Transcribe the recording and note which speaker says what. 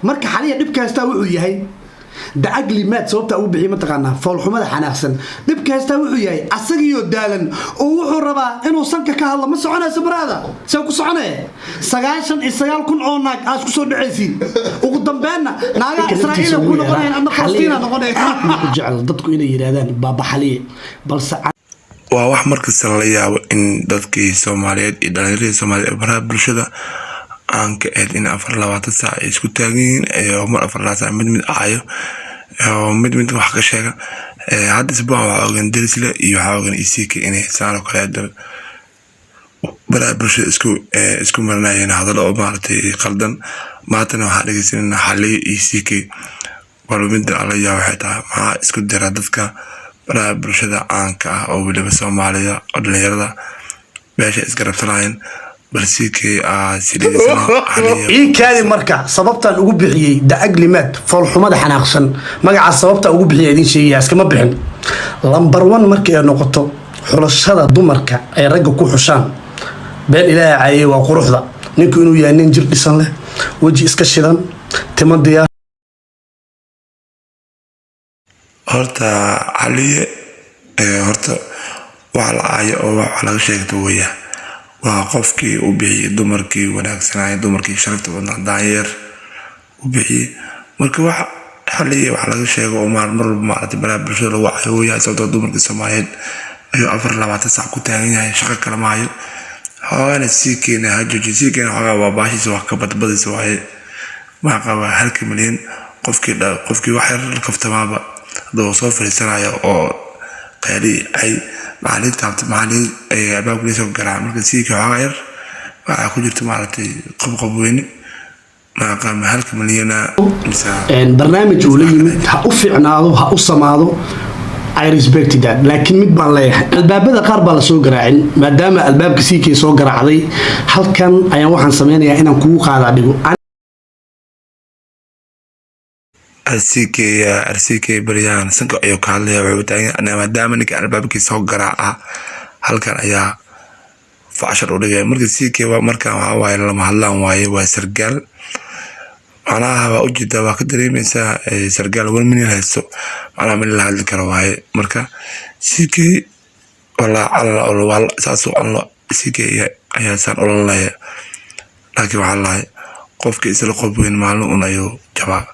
Speaker 1: marka xaliya dhibkaasta wuxuu yahay دعقلي مات صوبته أو بحي متقنا فالحمد حناحسن دبك هستوي يعني أسقيه دالن ووحو ربا إنه صنك كهلا ما سعنا سبرادا سوق سعنا سجاشن إسرائيل كن عنك أسكو صد عزين وقدام بيننا ناقة إسرائيل كن قرين أن فلسطين نقول جعل ضدك إلى يرادان بابا حليه بس
Speaker 2: waa wax markasta la yaabo in dadkii Soomaaliyeed iyo dhalinyarada Soomaaliyeed baraha bulshada aan ka in 24 saac ay isku taageen ee mar 24 saac mid aayo mid wax ka sheega hadda isbuuc waa ogaan derisle iyo waxa ogaan isiki inay saaro kala dal baraha bulshada isku marnaayeen hadal oo maartay qaldan maantana waxa dhageysanayna xalay isiki walumida alla yaa waxa taa ma isku dira dadka baraha bulshada aanka oo waliba Soomaaliya oo dhalinyarada meesha isgarabsanayeen balsiikay
Speaker 1: كادي مركا صببتان ugu bixiyay dacaglimad falxumada xanaaqsan magaca sababta ugu bixiyay idin sheegay iskama bixin lambar 1 markay noqoto xulashada dumarka ay rag ku xushaan been ilaahay ay waa quruxda ninku inuu yahay nin jir dhisan leh waji iska shidan timadiya
Speaker 2: horta aliye horta waxa la aayo oo waxa laga sheegto weeyaa waa qofkii u bixiyay dumarkii wanaagsanaa dumarkii sharafta wadna daayeer u bixiyay marka waxa xaliye waxa laga sheego oo mar maartay baraha bulshada lagu caawiyo sababtoo dumarkii Soomaaliyeed ayu 24 saac ku taagan yahay shaqo kala maayo hawana siikeena hajoojisiikeena waxa waa baashis wax ka badbadis waaye ma qaba 1 milyan qofkii wax yar kaftamaaba doo soo fariisanaya oo qali ay macallin ay abaabulay soo garaa marka siika waayar waxa ku jirta maartay qob weyn ma qam 1 milyan
Speaker 1: barnaamij uu leeyahay ha u fiicnaado ha u samaado I respect that laakiin mid baan leeyahay albaabada qaar baa la soo garaacin maadaama albaabka siikay soo garaacday halkan ayaan waxaan sameynayaa inaan kugu qaada dhigo
Speaker 2: RCK بريان سنك أيو كالله وعبتاني أنا مدام إنك البابك سوق قراءة هل كان أيا فعشر ورجع مركز سيكي ومركز هواي لما هلا هواي وسرقال أنا هوا أوجد وقدري مسا سرقال والمن الهسو أنا من اللي هذا كرواي مركز سيكي ولا على ولا ساسو الله سيكي أيا سان الله لكن والله قفك إسلام قبين معلوم أيو جواب